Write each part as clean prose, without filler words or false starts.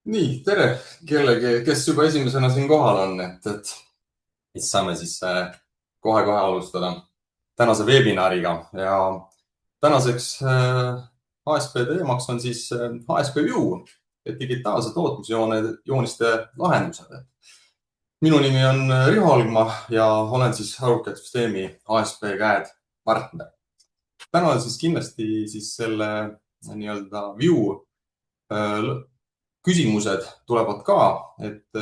Nii, tere kellegi, kes juba esimesena siin kohal on, siis saame siis kohe-kohe alustada tänase webinariga ja tänaseks HSP teemaks on siis HSP View, et digitaalse tootmisjooniste lahendused. Minu nimi on Riho Algma ja olen siis Arukad Süsteemi HSP käed partner. Täna on siis kindlasti siis selle nii-öelda View küsimused tulevad ka, et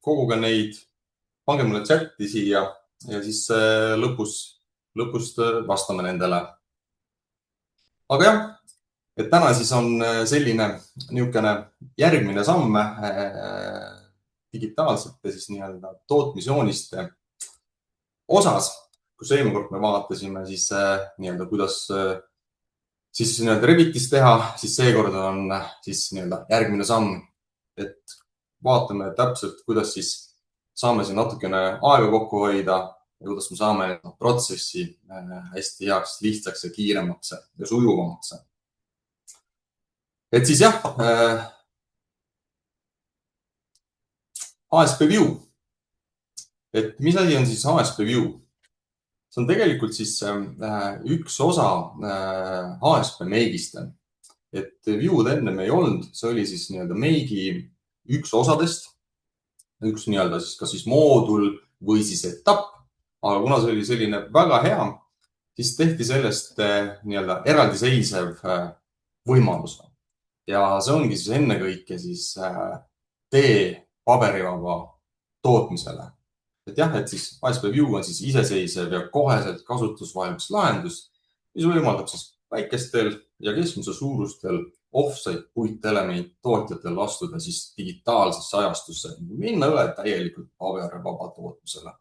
koguge neid, pange mulle chati siia ja siis lõpust vastame nendele. Aga jah, et täna siis on selline niisugune järgmine samm digitaalsete siis nii-öelda tootmisjooniste osas, kus eelmine kord me vaatasime siis nii-öelda, kuidas siis nii-öelda Revitis teha, siis seekord on siis nii-öelda järgmine samm, et vaatame täpselt, kuidas siis saame siin natukene aega kokku hoida ja kuidas me saame protsessi hästi heaks, lihtsaks ja kiiremaks ja sujuvamaks. Et siis jah, HSP View. Et mis asi on siis HSP View? See on tegelikult siis üks osa HSP meigist. Et View'd ennem ei olnud, see oli siis nii-öelda meigi üks osadest, üks nii-öelda siis kas siis moodul või siis etapp. Aga kuna see oli selline väga hea, siis tehti sellest nii-öelda eraldiseisev võimalus. Ja see ongi siis ennekõike siis tee paberivaba tootmisele. Et jah, et siis HSP View on siis iseseisev ja koheselt kasutusvalmis lahendus, mis võimaldab siis väikestel ja keskmise suurustel offsite puitelement tootjatel astuda siis digitaalsesse ajastusse, minna üle täielikult paberivaba tootmisele.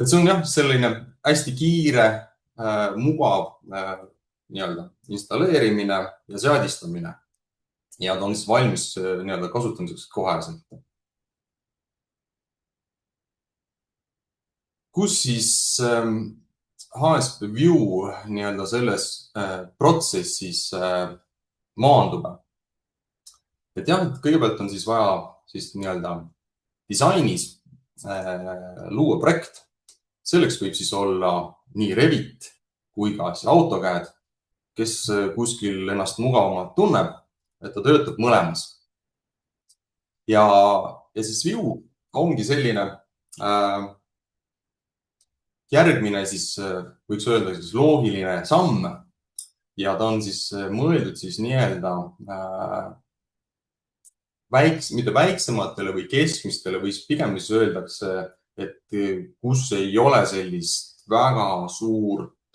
Et see on jah, selline hästi kiire, mugav nii-öelda installeerimine ja seadistamine. Ja ta on siis valmis nii-öelda kasutamiseks koheselt. Kus siis HSP View nii-öelda selles protsessis maandub? Et jah, kõigepealt on siis vaja siis nii-öelda disainis luua projekt. Selleks võib siis olla nii Revit kui ka siis AutoCAD, kes kuskil ennast mugavamalt tunneb, et ta töötab mõlemas. Ja siis View ongi selline järgmine siis võiks öelda siis loogiline samm ja ta on siis mõeldud siis nii-öelda mitte väiksematele või keskmistele või pigem siis öeldakse, et kus ei ole sellist väga suurt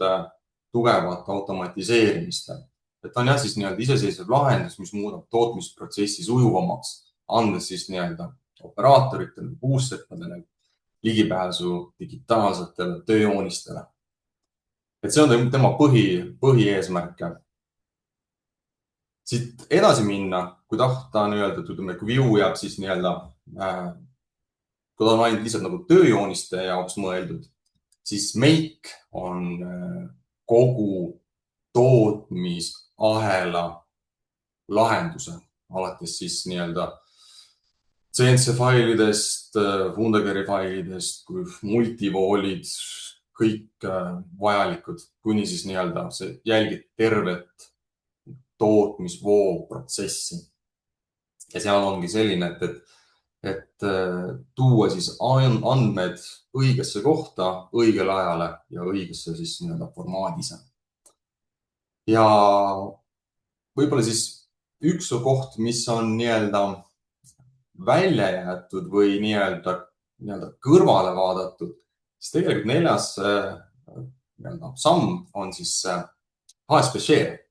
tugevat automatiseerimist. Et ta on jah siis nii-öelda iseseisev lahendus, mis muudab tootmisprotsessi sujuvamaks, andes siis nii-öelda operaatoritele, puussepadele ligipääsu digitaalsetele tööjoonistele. Et see on tema põhieesmärk. Siit edasi minna, kui tahta nii-öelda, kui View jääb siis nii-öelda, kui ta on ainult lihtsalt nagu tööjooniste jaoks mõeldud, siis Make on kogu tootmisahela lahenduse, alates siis nii-öelda CNC failidest, Wunderkerri failidest, kui multivoolid, kõik vajalikud, kuni siis nii-öelda see jälgib tervet tootmisvoo protsessi. Ja seal ongi selline, et tuua siis andmed õigesse kohta, õigele ajale ja õigesse siis nii-öelda formaadis. Ja võib-olla siis üks koht, mis on nii-öelda välja jäetud või nii-öelda kõrvale vaadatud, siis tegelikult neljas samm on siis HSP Share.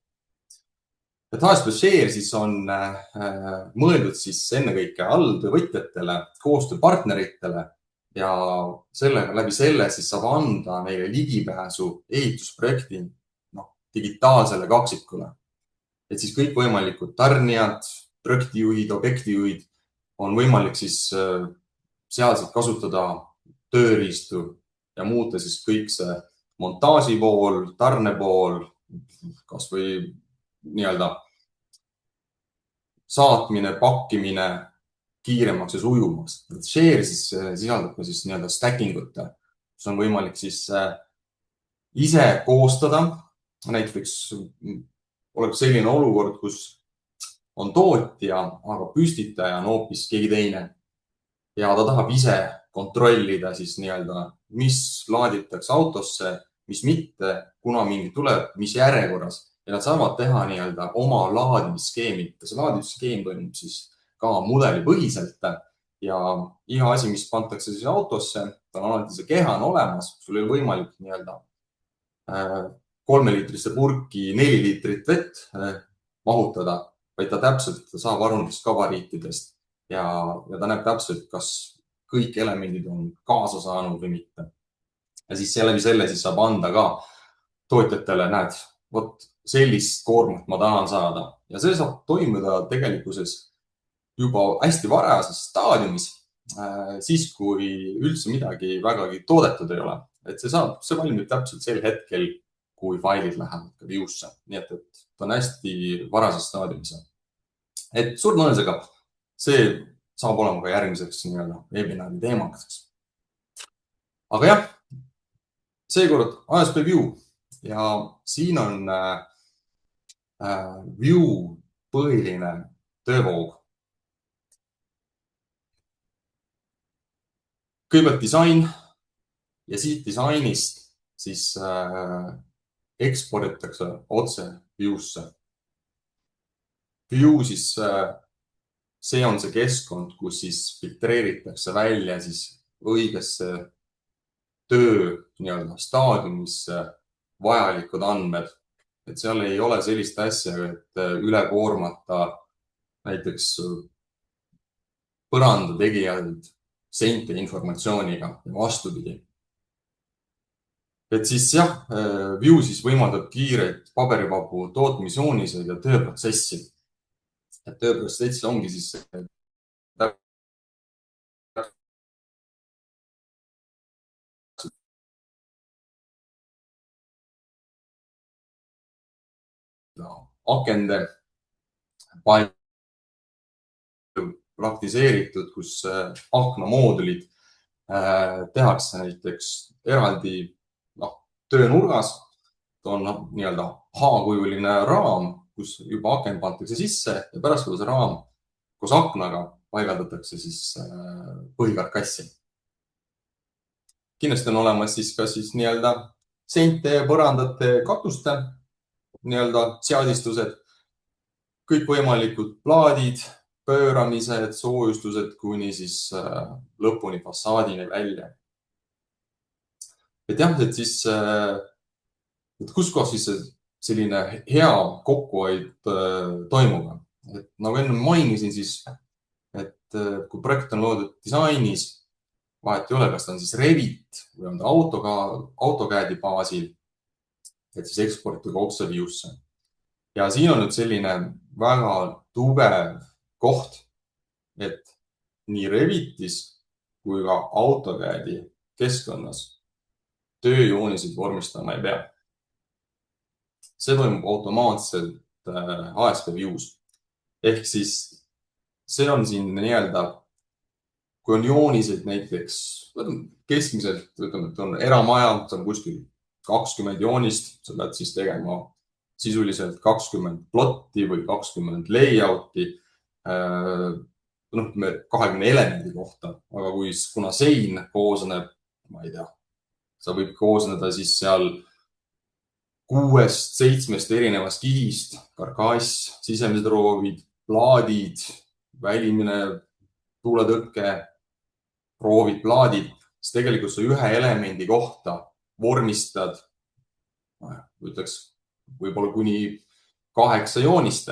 Et HSP Share siis on mõeldud siis ennekõike alltöövõtjatele, koostööpartneritele ja läbi selle siis saab anda neile ligipääsu ehitusprojekti digitaalsele kaksikule. Et siis kõikvõimalikud tarnijad, projektijuhid, objektijuhid on võimalik siis sealselt kasutada tööriistu ja muuta siis kõik see montaaži pool, tarne pool, kas või nii-öelda saatmine, pakkimine kiiremaks ja sujuvamaks. Share siis sisaldab ka siis nii-öelda stacking ut, kus on võimalik siis ise koostada. Näiteks oleks selline olukord, kus on tootja, aga püstitaja on hoopis keegi teine. Ja ta tahab ise kontrollida siis nii-öelda, mis laaditakse autosse, mis mitte, kuna mingi tuleb, mis järjekorras. Ja nad saavad teha nii-öelda oma laadimisskeemi. See laadimisskeem toimub siis ka mudelipõhiselt ja iga asi, mis pantakse siis autosse, tal on alati see keha on olemas. Sul ei ole võimalik nii-öelda 3-liitrisse purki 4 liitrit vett mahutada, vaid ta täpselt saab aru nendest gabariitidest ja ta näeb täpselt, kas kõik elemendid on kaasa saanud või mitte. Ja siis läbi selle siis saab anda ka tootjatele, näed, vot sellist koormat ma tahan saada. Ja see saab toimuda tegelikkuses juba hästi varajases staadiumis, siis kui üldse midagi vägagi toodetud ei ole. Et see valmib täpselt sel hetkel, kui failid lähevad ka view'sse. Nii et ta on hästi varases staadiumis. Et suur tõenäosusega see saab olema ka järgmiseks nii-öelda webinari teemakaks. Aga jah, seekord ASP View ja siin on View põhiline töövoog. Kõigepealt disain ja siit disainist siis eksporditakse otse View'sse. View siis see on see keskkond, kus siis filtreeritakse välja siis õigesse töö nii-öelda staadiumisse vajalikud andmed. Et seal ei ole sellist asja, et üle koormata näiteks põranda tegijaid seinte informatsiooniga ja vastupidi. Et siis jah, View siis võimaldab kiireid paberivabu tootmisjooniseid ja tööprotsessi. Et tööprotsessil ongi siis akende palju praktiseeritud, kus aknamoodulid tehakse näiteks eraldi töönurgas. Ta on nii-öelda H-kujuline raam, kus juba aken pantakse sisse ja pärast see raam koos aknaga paigaldatakse siis põhikarkassi. Kindlasti on olemas siis ka siis nii-öelda seinte, põrandate, katuste nii-öelda seadistused, kõikvõimalikud plaadid, pööramised, soojustused kuni siis lõpuni fassaadini välja. Et jah, et siis kus kohas siis selline hea kokkuhoid toimub. Et nagu enne mainisin siis, et kui projekt on loodud disainis, vahet ei ole, kas ta on siis Revit või on ta AutoCAD-i baasil, et siis eksportida otse View'sse. Ja siin on nüüd selline väga tugev koht, et nii Revitis kui ka AutoCAD-i keskkonnas tööjooniseid vormistama ei pea. See toimub automaatselt ASP View's. Ehk siis see on siin nii-öelda, kui on jooniseid näiteks keskmiselt, ütleme, et on eramaja, see on kuskil 20 joonist, sa pead siis tegema sisuliselt 20 plotti või 20 layout'i 20 elemendi kohta. Aga kuna sein koosneb, ma ei tea, sa võib koosneda siis seal 6-7 erinevast kihist, karkass, sisemised roovid, plaadid, välimine, tuuletõkke, roovid, plaadid, siis tegelikult sa ühe elemendi kohta vormistad, ütleks, võib-olla kuni 8 joonist.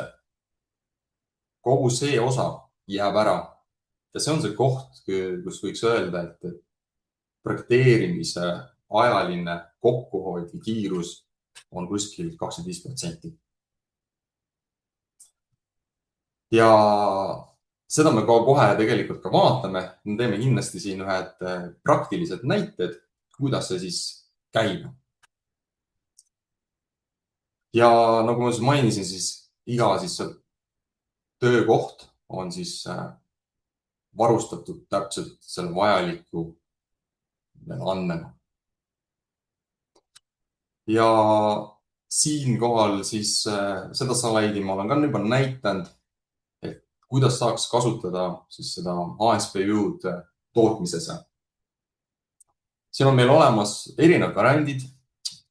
Kogu see osa jääb ära. Ja see on see koht, kus võiks öelda, et projekteerimise ajaline kokkuhoid või kiirus on kuskil 25%. Ja seda me kohe tegelikult ka vaatame. Me teeme kindlasti siin ühed praktilised näited, kuidas see siis käib. Ja nagu ma mainisin, siis iga siis töökoht on siis varustatud täpselt selle vajaliku andmega. Ja siinkohal siis seda slaidi ma olen ka juba näitanud, et kuidas saaks kasutada siis seda ASP View'd tootmises. Siin on meil olemas erinevad variandid.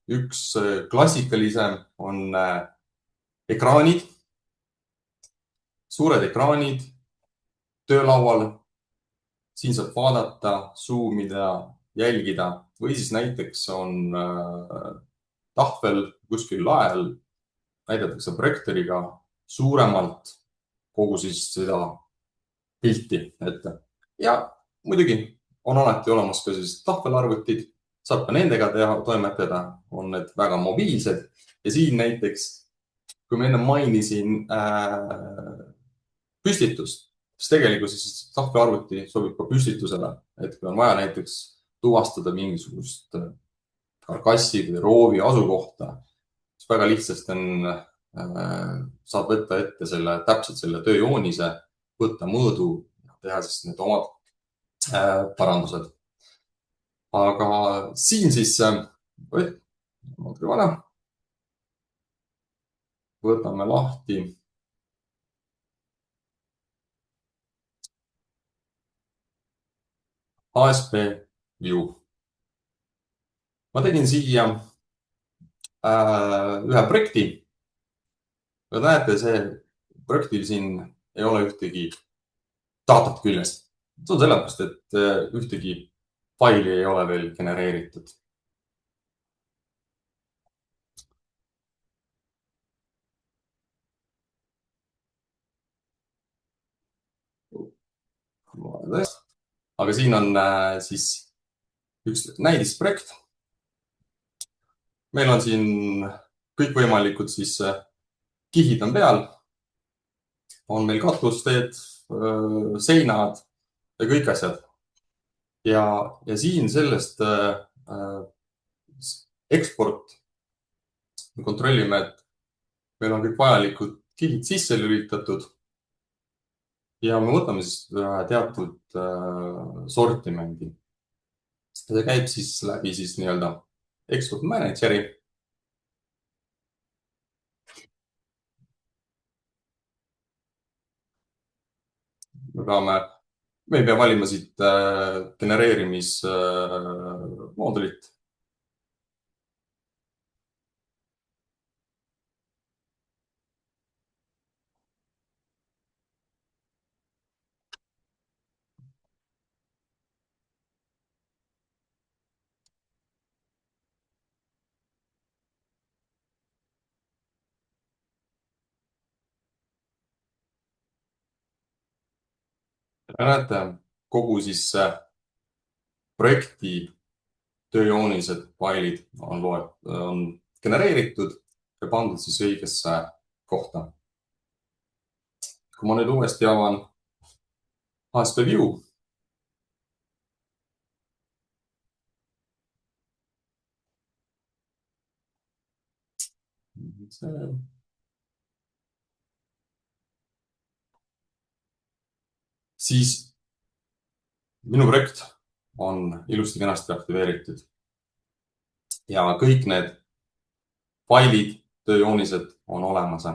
Üks klassikalisem on ekraanid, suured ekraanid töölaual. Siin saab vaadata, zoomida, jälgida või siis näiteks on tahvel kuskil lael, näidatakse projektoriga suuremalt kogu siis seda pilti ette. Ja muidugi on alati olemas ka siis tahvelarvutid, saab ka nendega toimetada, on need väga mobiilsed. Ja siin näiteks, kui ma enne mainisin püstitust, siis tegelikult siis tahvelarvuti sobib ka püstitusele, et kui on vaja näiteks tuvastada mingisugust karkassi või roovi asukohta, siis väga lihtsasti saab võtta ette täpselt selle tööjoonise, võtta mõõdu ja teha siis need omad parandused. Aga siin siis, võtame lahti ASP View. Ma tegin siia ühe projekti. Te näete, see projektil siin ei ole ühtegi datat küljes. See on sellepärast, et ühtegi faili ei ole veel genereeritud. Aga siin on siis üks näidisprojekt. Meil on siin kõikvõimalikud siis kihid on peal. On meil katusteed, seinad ja kõik asjad. Ja siin sellest eksport me kontrollime, et meil on kõik vajalikud kihid sisse lülitatud. Ja me võtame siis teatud sortimendi. See käib siis läbi siis nii-öelda export manageri. Me ei pea valima siit genereerimismoodulit. Näete, kogu siis projekti tööjoonised failid on genereeritud ja pandud siis õigesse kohta. Kui ma nüüd uuesti avan ASP View, siis minu projekt on ilusti kenasti aktiveeritud ja kõik need failid, tööjoonised on olemas.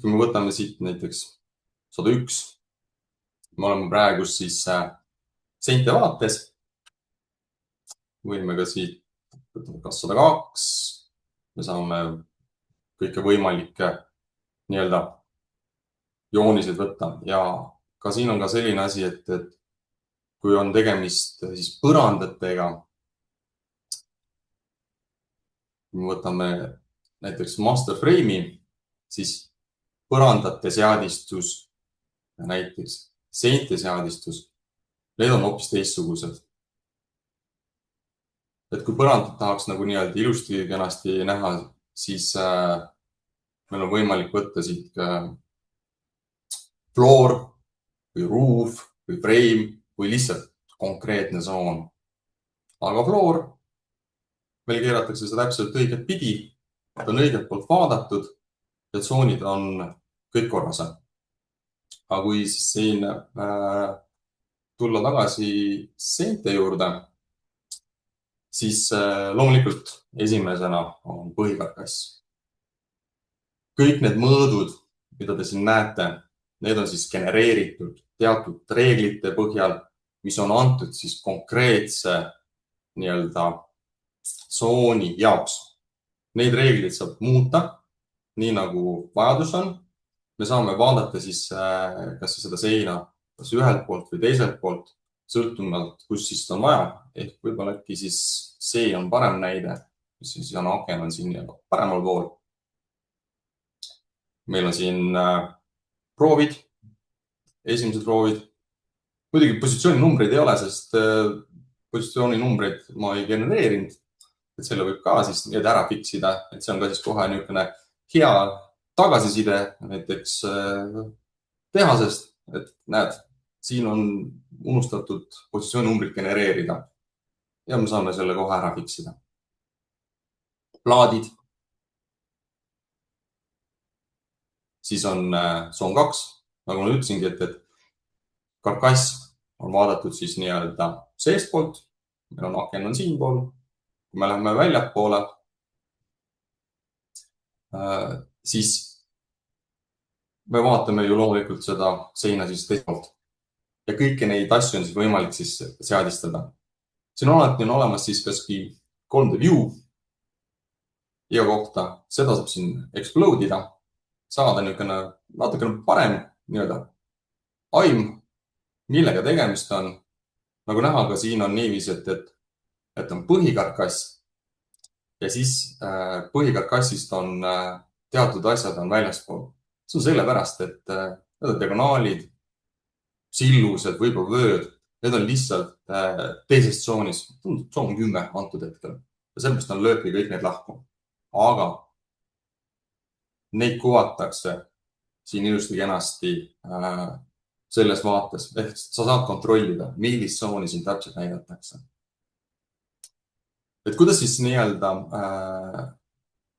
Kui me võtame siit näiteks 101, me oleme praegu siis seinte vaates. Võime ka siit kas 102, me saame kõike võimalikke nii-öelda joonised võtta ja ka siin on ka selline asi, et kui on tegemist siis põrandatega, kui me võtame näiteks master frame'i, siis põrandate seadistus ja näiteks seinte seadistus, need on hoopis teistsugused. Et kui põrandat tahaks nagu nii-öelda ilusti kenasti näha, siis meil on võimalik võtta siit floor või roof või frame või lihtsalt konkreetne zoon. Aga floor, meil keeratakse seda täpselt õiget pidi, et on õigelt poolt vaadatud ja tsoonid on kõik korras on. Aga kui siis siin tulla tagasi seinte juurde, siis loomulikult esimesena on põhikarkass. kõik need mõõdud, mida te siin näete, need on siis genereeritud teatud reeglite põhjal, mis on antud siis konkreetse nii-öelda tsooni jaoks. Neid reegleid saab muuta nii nagu vajadus on. Me saame vaadata siis kas seda seina kas ühelt poolt või teiselt poolt, sõltumalt, kus siis on vaja. Ehk võib-olla äkki siis see on parem näide, mis siis on aken on siin paremal pool. Meil on siin proovid, esimesed proovid. Muidugi positsiooninumbreid ei ole, sest positsiooninumbreid ma ei genereerinud. Et selle võib ka siis need ära fiksida, et see on ka siis kohe niisugune hea tagasiside näiteks tehasest, et näed, siin on unustatud positsiooninumbrit genereerida ja me saame selle kohe ära fiksida. Plaadid. Siis on tsoon 2, nagu ma ütlesingi, et karkass on vaadatud siis nii-öelda seestpoolt, meil on aken on siinpool. Kui me läheme väljapoole, siis me vaatame ju loomulikult seda seina siis teist poolt. Ja kõiki neid asju on siis võimalik siis seadistada. Siin alati on olemas siis kaski 3D view iga kohta. Seda saab siin explodida, saada natukene parem nii-öelda aim, millega tegemist on. Nagu näha, ka siin on niiviisi, et on põhikarkass ja siis põhikarkassist on teatud asjad on väljaspool. See on sellepärast, et need on diagonaalid, sillused, võib-olla vööd, need on lihtsalt teises tsoonis. Tsoon 10 antud hetkel ja sellepärast on lööbki kõik need lahku. Aga neid kuvatakse siin ilusti kenasti selles vaates, ehk sa saad kontrollida, millist tsooni siin täpselt näidatakse. Et kuidas siis nii-öelda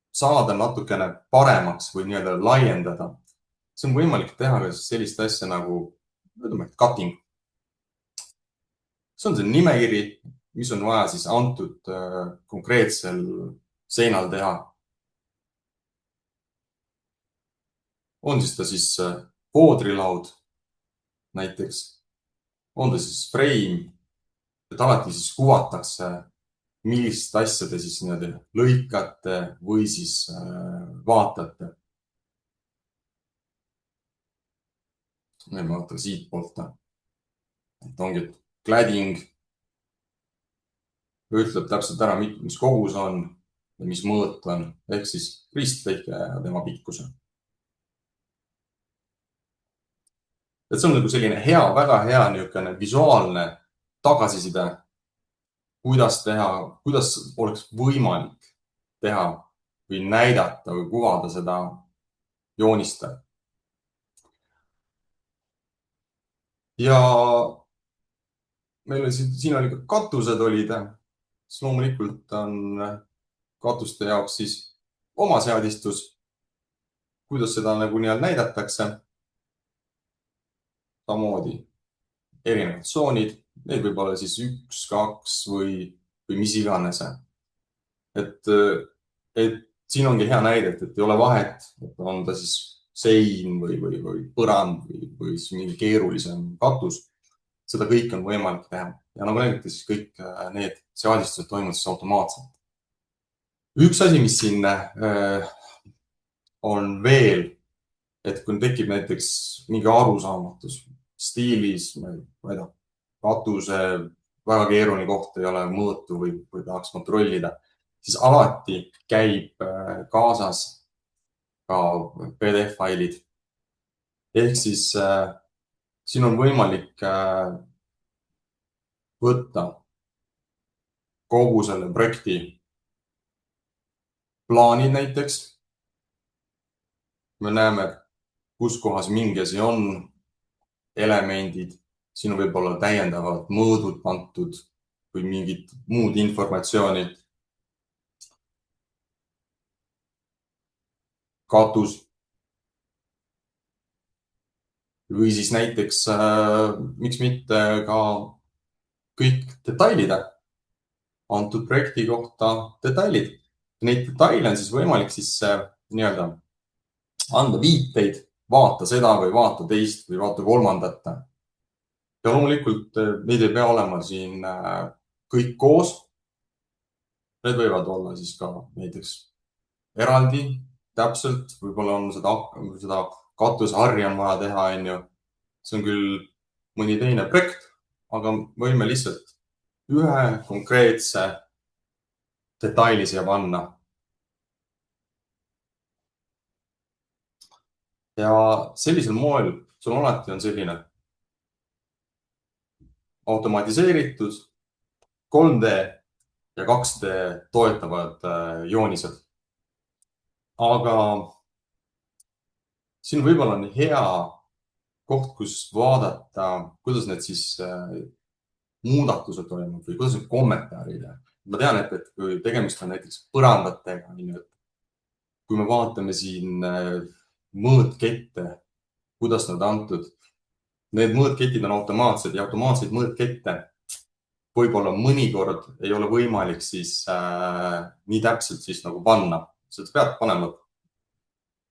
saada natukene paremaks või nii-öelda laiendada. See on võimalik teha ka sellist asja nagu cutting. See on see nimekiri, mis on vaja siis antud konkreetsel seinal teha. On siis ta siis voodrilaud näiteks, on ta siis frame, et alati siis kuvatakse, millist asja te siis lõikate või siis vaatate. Ma vaatan siit poolt. Et ongi cladding ütleb täpselt ära, mis kogus on ja mis mõõt on, ehk siis ristlõike ja tema pikkuse. Et see on nagu selline hea, väga hea niisugune visuaalne tagasiside, kuidas teha, kuidas oleks võimalik teha või näidata või kuvada seda joonist. Ja meil siin oli ka katused olid, siis loomulikult on katuste jaoks siis oma seadistus, kuidas seda nagu näidatakse. Samamoodi erinevad tsoonid, need võib olla siis 1, 2 või mis iganes. Et siin ongi hea näide, et ei ole vahet, et on ta siis sein või põrand või mingi keerulisem katus. Seda kõik on võimalik teha. Ja nagu näidati, siis kõik need seadistused toimuvad siis automaatselt. Üks asi, mis siin on veel, et kui tekib näiteks mingi arusaamatus stiilis, ma ei tea, katuse väga keeruline koht ei ole mõõtu või tahaks kontrollida, siis alati käib kaasas ka PDF-failid. Ehk siis siin on võimalik võtta kogu selle projekti plaanid näiteks. Me näeme, kus kohas mingi asi on, elemendid, siin võib olla täiendavad mõõdud pantud või mingid muud informatsiooni. Katus. või siis näiteks miks mitte ka kõik detailid antud projekti kohta detailid. Neid detaile on siis võimalik siis nii-öelda anda viiteid, vaata seda või vaata teist või vaata kolmandat. Ja loomulikult neid ei pea olema siin kõik koos. Need võivad olla siis ka näiteks eraldi täpselt, võib-olla on seda katuseharja on vaja teha, on ju. See on küll mõni teine projekt, aga võime lihtsalt ühe konkreetse detaili siia panna. Ja sellisel moel sul alati on selline automatiseeritud 3D ja 2D toetavad joonised. Aga siin võib-olla on hea koht, kus vaadata, kuidas need siis muudatused toimuvad või kuidas need kommentaarid. Ma tean, et kui tegemist on näiteks põrandatega, kui me vaatame siin mõõtkette, kuidas nad antud, need mõõtketid on automaatsed ja automaatseid mõõtkette võib-olla mõnikord ei ole võimalik siis nii täpselt siis nagu panna. Seda pead panema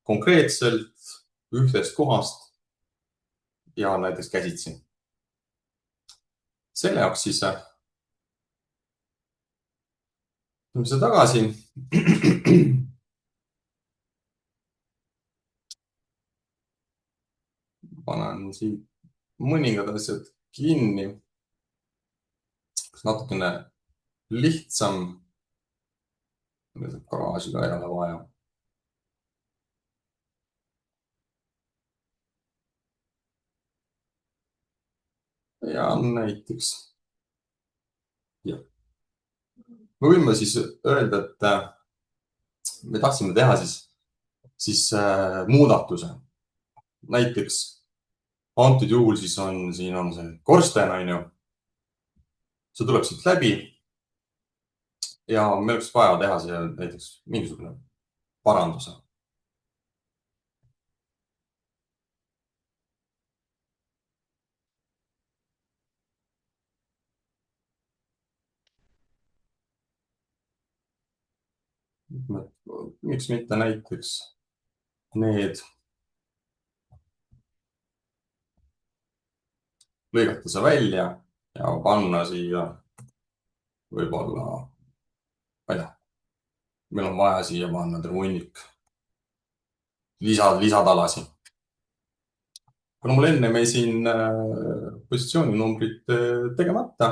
konkreetselt ühtest kohast ja näiteks käsitsi. Selle jaoks siis tuleme seda tagasi. Panen siin mõningad asjad kinni. Natukene lihtsam. Garaaži ka ei ole vaja. Ja näiteks. Ja. Me võime siis öelda, et me tahtsime teha siis muudatuse. Näiteks antud juhul siis siin on see korsten, on ju. See tuleb siit läbi. Ja meil oleks vaja teha siia näiteks mingisugune paranduse. Miks mitte näiteks need lõigata see välja ja panna siia võib-olla, ma ei tea, meil on vaja siia panna hunnik lisatalasi. Kuna mul enne jäi siin positsiooninumbrid tegemata,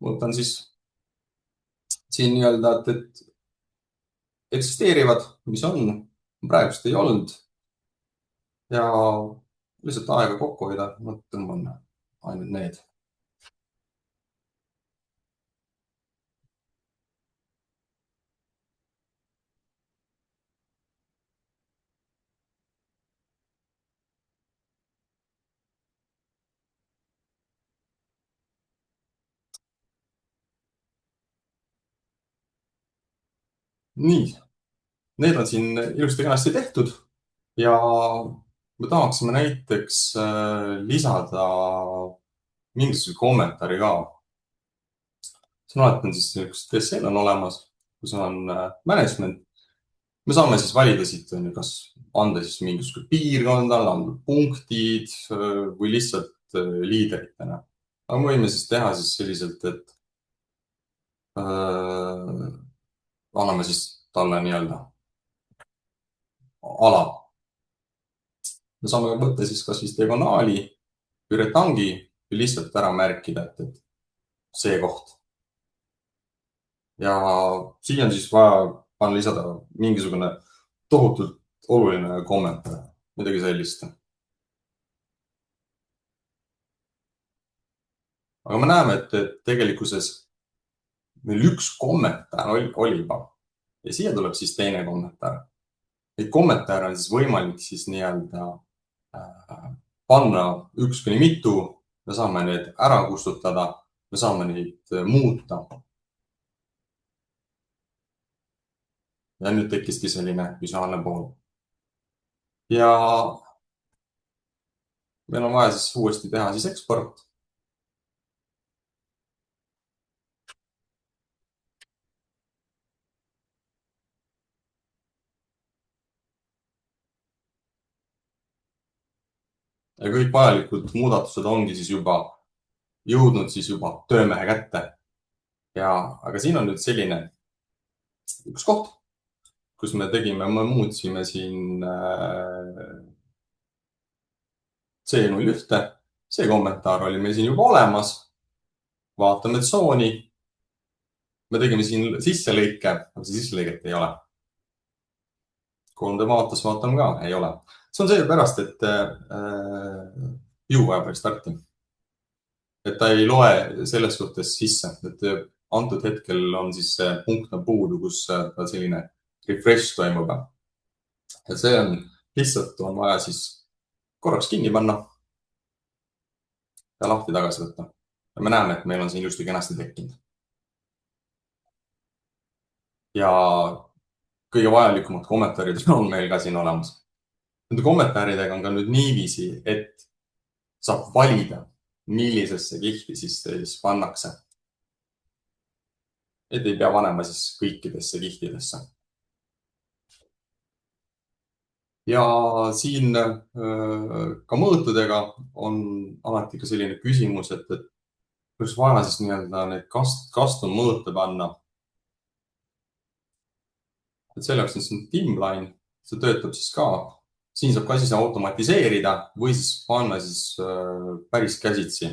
võtan siis siin nii-öelda, et eksisteerivad, mis on, praegust ei olnud. Ja lihtsalt aega kokku hoida, ma tõmban ainult need. Nii, need on siin ilusti kenasti tehtud ja me tahaksime näiteks lisada mingisuguse kommentaari ka. Siin alati on siis üks DSL on olemas, kus on management. Me saame siis valida siit, kas anda siis mingisugune piirkondale, anda punktid või lihtsalt liideritena. Aga me võime siis teha siis selliselt, et anname siis talle nii-öelda ala. Me saame võtta siis kas siis diagonaali või retangi või lihtsalt ära märkida, et see koht. Ja siia on siis vaja panna lisada mingisugune tohutult oluline kommentaar, midagi sellist. Aga me näeme, et tegelikkuses meil üks kommentaar oli juba ja siia tuleb siis teine kommentaar. Neid kommentaare on siis võimalik siis nii-öelda panna üks kuni mitu, me saame need ära kustutada, me saame neid muuta. Ja nüüd tekkiski selline visuaalne pool. ja meil on vaja siis uuesti teha siis eksport. Ja kõik vajalikud muudatused ongi siis juba jõudnud siis juba töömehe kätte. Aga siin on nüüd selline üks koht, kus me muutsime siin C01. See kommentaar oli meil siin juba olemas. Vaatame tsooni. Me tegime siin sisselõike, aga see sisselõiget ei ole. 3D vaates vaatame ka, ei ole. See on seepärast, et view vajab restarti. Et ta ei loe selles suhtes sisse, et antud hetkel on siis see punkt puudu, kus ta selline refresh toimub. Ja see on lihtsalt on vaja siis korraks kinni panna ja lahti tagasi võtta. Ja me näeme, et meil on siin ilusti kenasti tekkinud. Ja kõige vajalikumad kommentaarid on meil ka siin olemas. Nende kommentaaridega on ka nüüd niiviisi, et saab valida, millisesse kihti siis pannakse. Et ei pea panema siis kõikidesse kihtidesse. Ja siin ka mõõtudega on alati ka selline küsimus, et oleks vaja siis nii-öelda neid custom mõõte panna. Et selle jaoks on siin Timline, see töötab siis ka. Siin saab ka siis automatiseerida või siis panna siis päris käsitsi.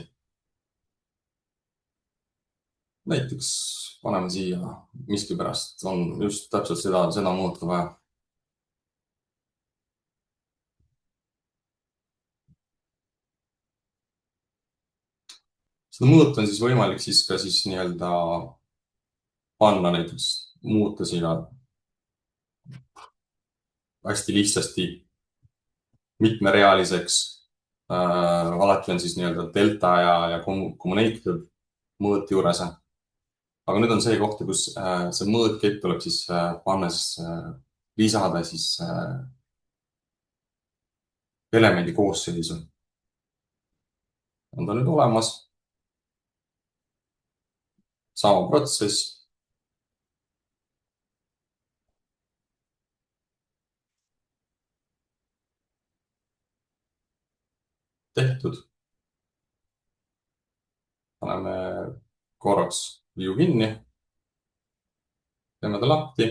Näiteks paneme siia miskipärast on just täpselt seda mõõta vaja. Seda mõõta on siis võimalik siis ka siis nii-öelda panna näiteks muuta siia hästi lihtsasti mitmerealiseks. Alati on siis nii-öelda delta ja cumulative mõõt juures. Aga nüüd on see koht, kus see mõõtkett tuleb siis panna siis lisada siis elemendi koosseisu. On ta nüüd olemas. Sama protsess. Tehtud. Paneme korraks view kinni. Teeme ta lahti.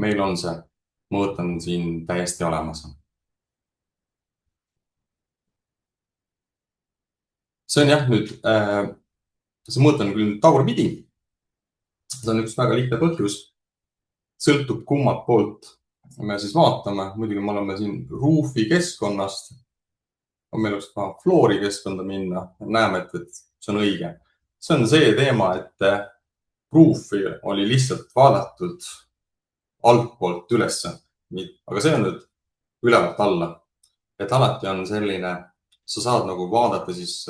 Meil on see mõõt on siin täiesti olemas. See on jah nüüd, see mõõt on küll tagurpidi. See on üks väga lihtne põhjus. Sõltub kummalt poolt me siis vaatame. Muidugi me oleme siin roofi keskkonnast. Meil oleks ka floori keskkonda minna. Näeme, et see on õige. See on see teema, et roofi oli lihtsalt vaadatud altpoolt ülesse. Aga see on nüüd ülevalt alla. Et alati on selline, sa saad nagu vaadata siis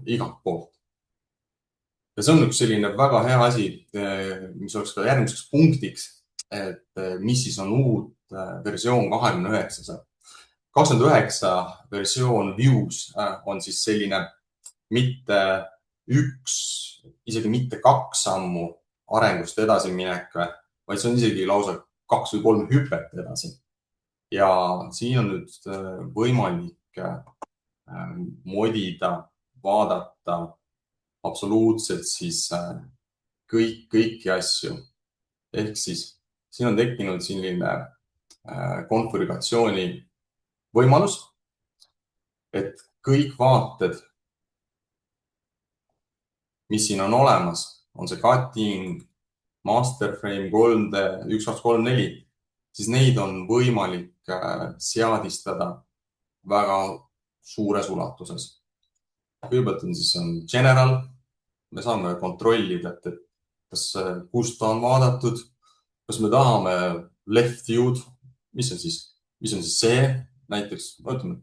igalt poolt. Ja see on üks selline väga hea asi, mis oleks ka järgmiseks punktiks, et mis siis on uut versioon 29. 29 versioon Views on siis selline mitte isegi mitte 2 sammu arengust edasi minek, vaid see on isegi lausa 2 või 3 hüpet edasi. Ja siin on nüüd võimalik modida, vaadata absoluutselt siis kõiki asju. Ehk siis siin on tekkinud selline konfiguratsiooni võimalus, et kõik vaated, mis siin on olemas, on see cutting, masterframe, 3D, 1, 2, 3, 4, siis neid on võimalik seadistada väga suures ulatuses. Kõigepealt on siis general. Me saame kontrollida, et kust ta on vaadatud. Kas me tahame left view'd, mis on siis see näiteks, võtame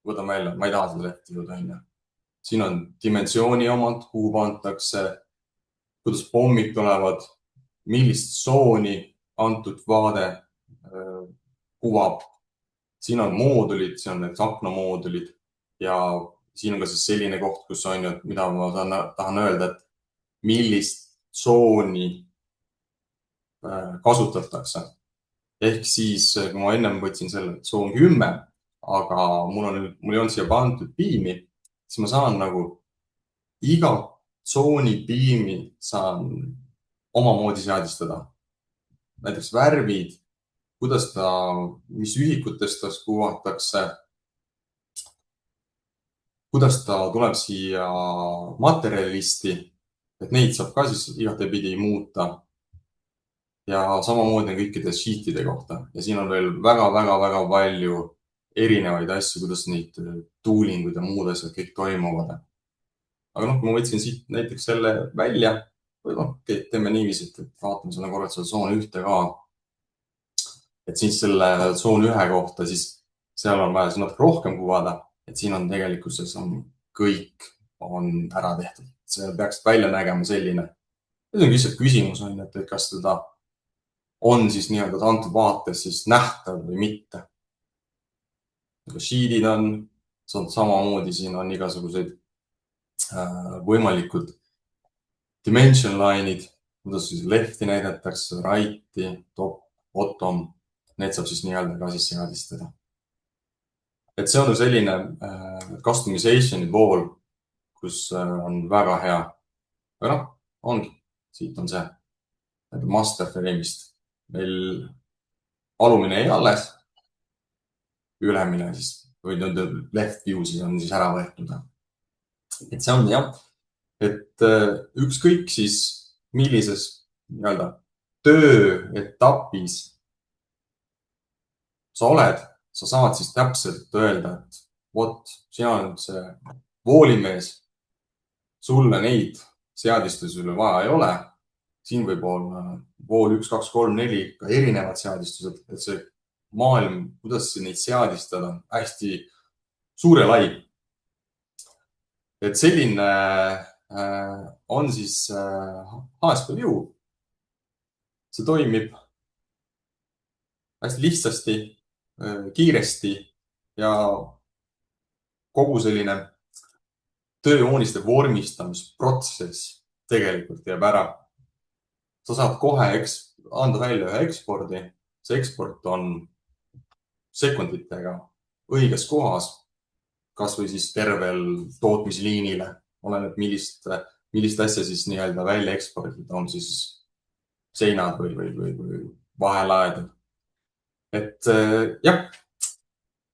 välja, ma ei taha seda left view'd. Siin on dimensiooni omad, kuhu vaadatakse, kuidas pommid tulevad. millist tsooni antud vaade kuvab. Siin on moodulid, siin on need aknamoodulid ja siin on ka siis selline koht, kus on ju, mida ma tahan öelda, et millist tsooni kasutatakse. Ehk siis, kui ma ennem võtsin selle tsoon 10, aga mul ei olnud siia pandud piimi, siis ma saan nagu iga tsooni piimi saan omamoodi seadistada. Näiteks värvid, mis ühikutest ta kuvatakse, kuidas ta tuleb siia materjalisti, et neid saab ka siis igatepidi muuta. Ja samamoodi on kõikide sheetide kohta. Ja siin on veel väga-väga-väga palju erinevaid asju, kuidas neid tuulingud ja muud asjad kõik toimuvad. Aga kui ma võtsin siit näiteks selle välja, või teeme niiviisi, et vaatame selle korra seda tsoon 1 ka. Et siis selle tsoon 1 kohta, siis seal on vaja natuke rohkem kuvada, et siin on tegelikkuses kõik on ära tehtud. See peaks välja nägema selline. See on lihtsalt küsimus, et kas teda on siis nii-öelda antud vaates siis nähtav või mitte. Sheetid on samamoodi, siin on igasugused võimalikud dimension line'id, kuidas siis left'i näidatakse, right'i, top, bottom. Need saab siis nii-öelda ka siis seadistada. Et see on selline customization'i pool, kus on väga hea. Aga ongi, siit on see master frame'ist. Meil alumine ei alles, ülemine siis, või left view siis on siis ära võetud. Et see on jah, et ükskõik siis millises nii-öelda tööetapis sa oled, sa saad siis täpselt öelda, et vot, sina oled see voolimees, sulle neid seadistusi üle vaja ei ole. Siin võib olla vool 1, 2, 3, 4 ka erinevad seadistused, et see maailm, kuidas neid seadistada, hästi suur ja lai. Et selline on siis HSP View. See toimib hästi lihtsasti, kiiresti ja kogu selline tööjooniste vormistamisprotsess tegelikult jääb ära. Sa saad kohe anda välja ühe ekspordi. See eksport on sekunditega õiges kohas, kas või siis tervel tootmisliinile, oleneb millist asja siis nii-öelda välja ekspordida, on siis seinad või vahelaed. Et jah,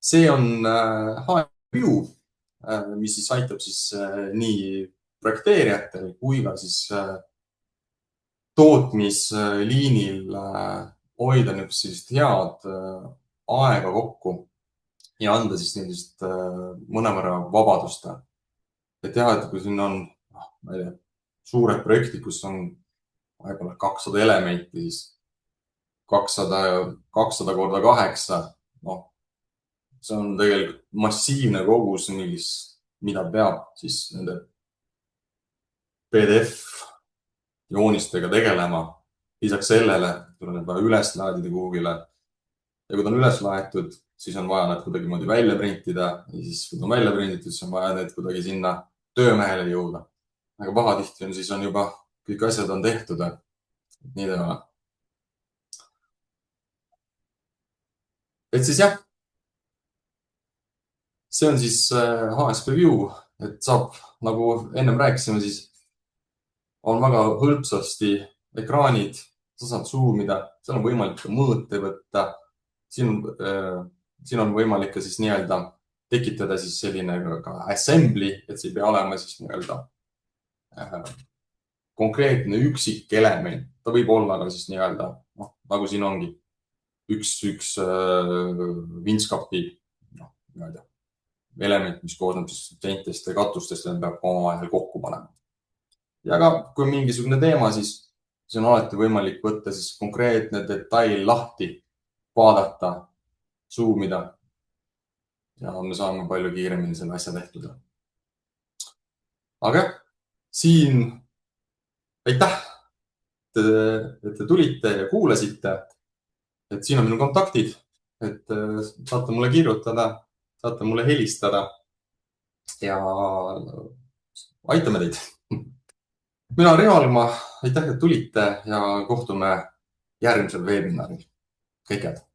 see on HSP View, mis siis aitab siis nii projekteerijatel kui ka siis tootmisliinil hoida niisugust head aega kokku ja anda siis niisugust mõnevõrra vabadust. Et jah, et kui siin on suured projektid, kus on võib-olla 200 elementi, siis 200 korda 8, see on tegelikult massiivne kogus, mida peab siis nende PDF joonistega tegelema. Lisaks sellele tuleb need vaja üles laadida kuhugile. Ja kui ta on üles laetud, siis on vaja need kuidagi moodi välja printida. Ja siis kui ta on välja printitud, siis on vaja need kuidagi sinna töömehele jõuda. Aga pahatihti on siis juba kõik asjad on tehtud. Nii ta on. Et siis jah, see on siis HSP View, et saab, nagu ennem rääkisime, siis on väga hõlpsasti ekraanid, sa saad zoomida, seal on võimalik ka mõõte võtta. Siin on võimalik ka siis nii-öelda tekitada siis selline ka assembly, et see ei pea olema siis nii-öelda konkreetne üksik element. Ta võib olla ka siis nii-öelda, nagu siin ongi, üks vintskapi element, mis koosneb siis seintest ja katustest ja peab omavahel kokku panema. Ja ka kui on mingisugune teema, siis on alati võimalik võtta siis konkreetne detail lahti, vaadata, zoomida ja me saame palju kiiremini selle asja tehtud. Aga siin aitäh et te tulite ja kuulasite. Et siin on minu kontaktid, et saate mulle kirjutada, saate mulle helistada ja aitame teid. Mina olen Riho Algma, aitäh, et tulite ja kohtume järgmisel webinaril. Kõike head!